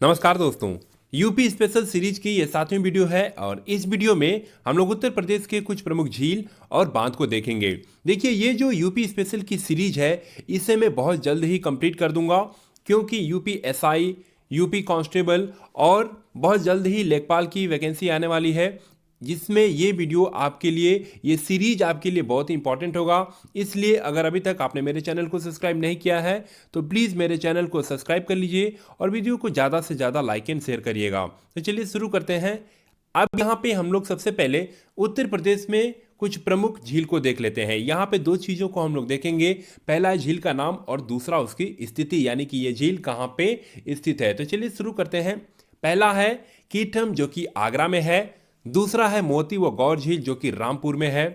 नमस्कार दोस्तों। UP special series की ये 7वीं वीडियो है और इस वीडियो में हम लोग उत्तर प्रदेश के कुछ प्रमुख झील और बांध को देखेंगे। देखिए, ये जो यूपी स्पेशल की सीरीज है इसे मैं बहुत जल्द ही कंप्लीट कर दूंगा, क्योंकि यूपी एसआई, यूपी कांस्टेबल और बहुत जल्द ही लेखपाल की वैकेंसी आने वाली है, जिसमें ये वीडियो आपके लिए, ये सीरीज आपके लिए बहुत ही इंपॉर्टेंट होगा। इसलिए अगर अभी तक आपने मेरे चैनल को सब्सक्राइब नहीं किया है तो प्लीज़ मेरे चैनल को सब्सक्राइब कर लीजिए और वीडियो को ज़्यादा से ज़्यादा लाइक एंड शेयर करिएगा। तो चलिए शुरू करते हैं। अब यहाँ पे हम लोग सबसे पहले उत्तर प्रदेश में कुछ प्रमुख झील को देख लेते हैं। यहाँ पे दो चीज़ों को हम लोग देखेंगे, पहला है झील का नाम और दूसरा उसकी स्थिति, यानी कि ये झील कहाँ पे स्थित है। तो चलिए शुरू करते हैं। पहला है कीटम, जो कि आगरा में है। दूसरा है मोती व गौर झील, जो कि रामपुर में है।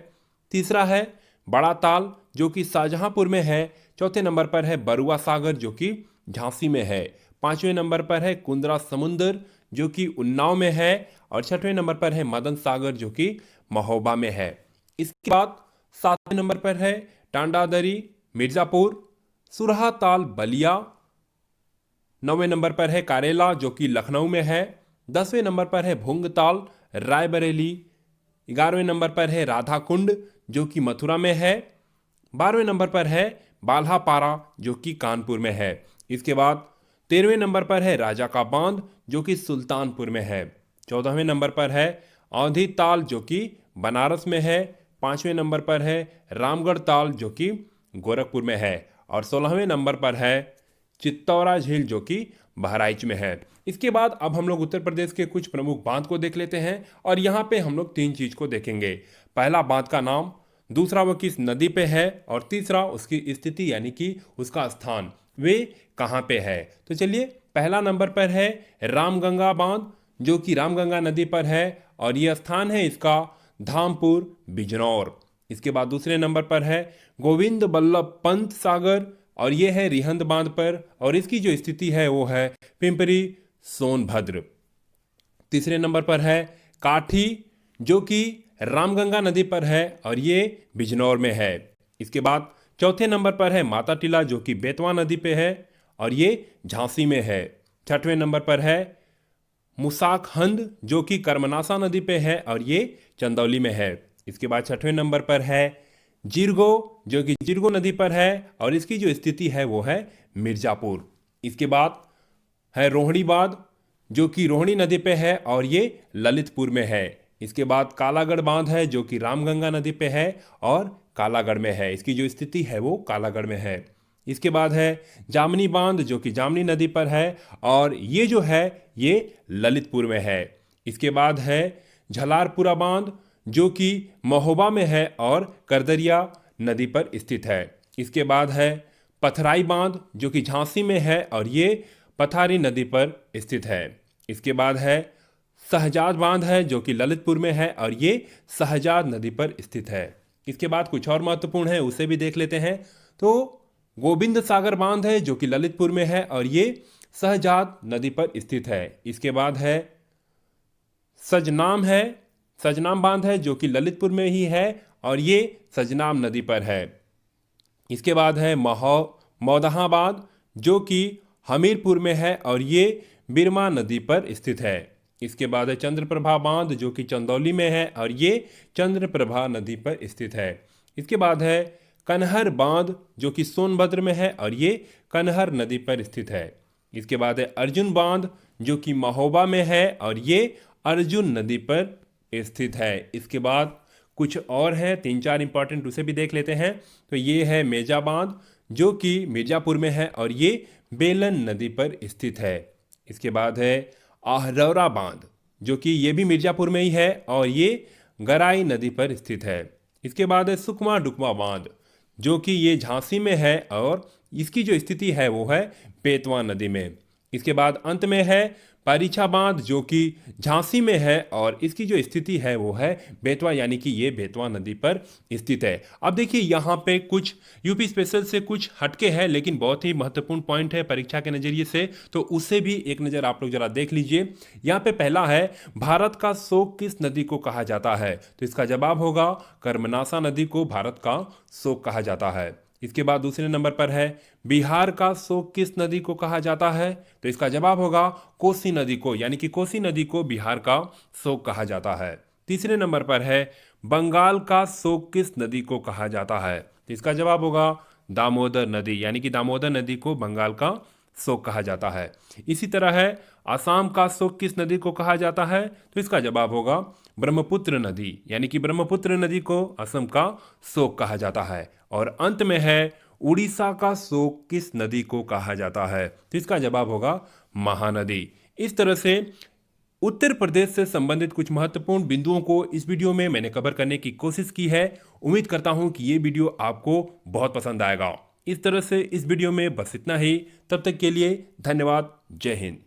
तीसरा है बड़ा ताल, जो कि शाहजहांपुर में है। चौथे नंबर पर है बरुआ सागर, जो कि झांसी में है। पांचवें नंबर पर है कुंद्रा समुंदर, जो कि उन्नाव में है। और छठवें नंबर पर है मदन सागर, जो कि महोबा में है। इसके बाद सातवें नंबर पर है टांडादरी मिर्जापुर, सुरहा ताल बलिया। नौवें नंबर पर है कारेला, जो कि लखनऊ में है। 10वें नंबर पर है भुंगताल रायबरेली। 11वें नंबर पर है राधा कुंड, जो कि मथुरा में है। 12वें नंबर पर है बाल्हापारा, जो कि कानपुर में है। इसके बाद 13वें नंबर पर है राजा का बांध, जो कि सुल्तानपुर में है। 14वें नंबर पर है औंधी ताल, जो कि बनारस में है। 5वें नंबर पर है रामगढ़ ताल, जो कि गोरखपुर में है। और 16वें नंबर पर है चित्तौरा झील, जो कि बहराइच में है। इसके बाद अब हम लोग उत्तर प्रदेश के कुछ प्रमुख बांध को देख लेते हैं और यहाँ पे हम लोग तीन चीज को देखेंगे। पहला बांध का नाम, दूसरा वो किस नदी पे है, और तीसरा उसकी स्थिति, यानी कि उसका स्थान, वे कहाँ पे है। तो चलिए, पहला नंबर पर है रामगंगा बांध, जो कि रामगंगा नदी पर है और यह स्थान है इसका धामपुर बिजनौर। इसके बाद दूसरे नंबर पर है गोविंद बल्लभ पंत सागर, और यह है रिहंद बांध पर, और इसकी जो स्थिति है वो है पिंपरी सोनभद्र। तीसरे नंबर पर है काठी, जो कि रामगंगा नदी पर है और ये बिजनौर में है। इसके बाद चौथे नंबर पर है माता टीला, जो कि बेतवा नदी पे है और ये झांसी में है। छठवें नंबर पर है मुसाकहंद, जो कि कर्मनासा नदी पे है और ये चंदौली में है। इसके बाद छठवें नंबर पर है जिरगो, जो कि जिरगो नदी पर है और इसकी जो स्थिति है वो है मिर्जापुर। इसके बाद है रोहिणी बांध, जो कि रोहिणी नदी पे है और ये ललितपुर में है। इसके बाद कालागढ़ बांध है, जो कि रामगंगा नदी पे है और कालागढ़ में है। इसकी जो स्थिति है वो कालागढ़ में है। इसके बाद है जामनी बांध, जो कि जामनी नदी पर है और ये जो है ये ललितपुर में है। इसके बाद है झलारपुरा बांध, जो कि महोबा में है और करदरिया नदी पर स्थित है। इसके बाद है पथराई बांध, जो कि झांसी में है और ये पथारी नदी पर स्थित है। इसके बाद है शहजाद बांध है, जो कि ललितपुर में है और ये शहजाद नदी पर स्थित है। इसके बाद कुछ और महत्वपूर्ण है, उसे भी देख लेते हैं। तो गोविंद सागर बांध है, जो कि ललितपुर में है और ये शहजाद नदी पर स्थित है। इसके बाद है सजनाम बांध है, जो कि ललितपुर में ही है और ये सजनाम नदी पर है। इसके बाद है मौदहा बांध, जो कि हमीरपुर में है और ये बिरमा नदी पर स्थित है। इसके बाद है चंद्रप्रभा बांध, जो कि चंदौली में है और ये चंद्रप्रभा नदी पर स्थित है। इसके बाद है कनहर बांध, जो कि सोनभद्र में है और ये कनहर नदी पर स्थित है। इसके बाद है अर्जुन बांध, जो कि महोबा में है और ये अर्जुन नदी पर स्थित है। इसके बाद कुछ और है, तीन चार इंपॉर्टेंट, उसे भी देख लेते हैं। तो ये है मेजा बांध, जो कि मिर्जापुर में है और ये बेलन नदी पर स्थित है। इसके बाद है आहरौरा बांध, जो कि ये भी मिर्जापुर में ही है और ये गराई नदी पर स्थित है। इसके बाद है सुकमा डुकमा बांध, जो कि ये झांसी में है और इसकी जो स्थिति है वो है बेतवा नदी में। इसके बाद अंत में है पारीछा बांध, जो कि झांसी में है और इसकी जो स्थिति है वो है बेतवा, यानी कि ये बेतवा नदी पर स्थित है। अब देखिए, यहाँ पे कुछ यूपी स्पेशल से कुछ हटके है, लेकिन बहुत ही महत्वपूर्ण पॉइंट है परीक्षा के नज़रिए से, तो उससे भी एक नज़र आप लोग जरा देख लीजिए। यहाँ पे पहला है भारत का शोक किस नदी को कहा जाता है, तो इसका जवाब होगा कर्मनासा नदी को भारत का शोक कहा जाता है। इसके बाद दूसरे नंबर पर है बिहार का शोक किस नदी को कहा जाता है? तो इसका जवाब होगा कोसी नदी को, यानी कि कोसी नदी को बिहार का शोक कहा जाता है। तीसरे नंबर पर है बंगाल का शोक किस नदी को कहा जाता है? तो इसका जवाब होगा दामोदर नदी, यानी कि दामोदर नदी को बंगाल का शोक कहा जाता है। इसी तरह है असम का शोक किस नदी को कहा जाता है? तो इसका जवाब होगा ब्रह्मपुत्र नदी, यानी कि ब्रह्मपुत्र नदी को असम का शोक कहा जाता है। और अंत में है उड़ीसा का शोक किस नदी को कहा जाता है? तो इसका जवाब होगा महानदी। इस तरह से उत्तर प्रदेश से संबंधित कुछ महत्वपूर्ण बिंदुओं को इस वीडियो में मैंने कवर करने की कोशिश की है। उम्मीद करता हूं कि ये वीडियो आपको बहुत पसंद आएगा। इस तरह से इस वीडियो में बस इतना ही। तब तक के लिए धन्यवाद। जय हिंद।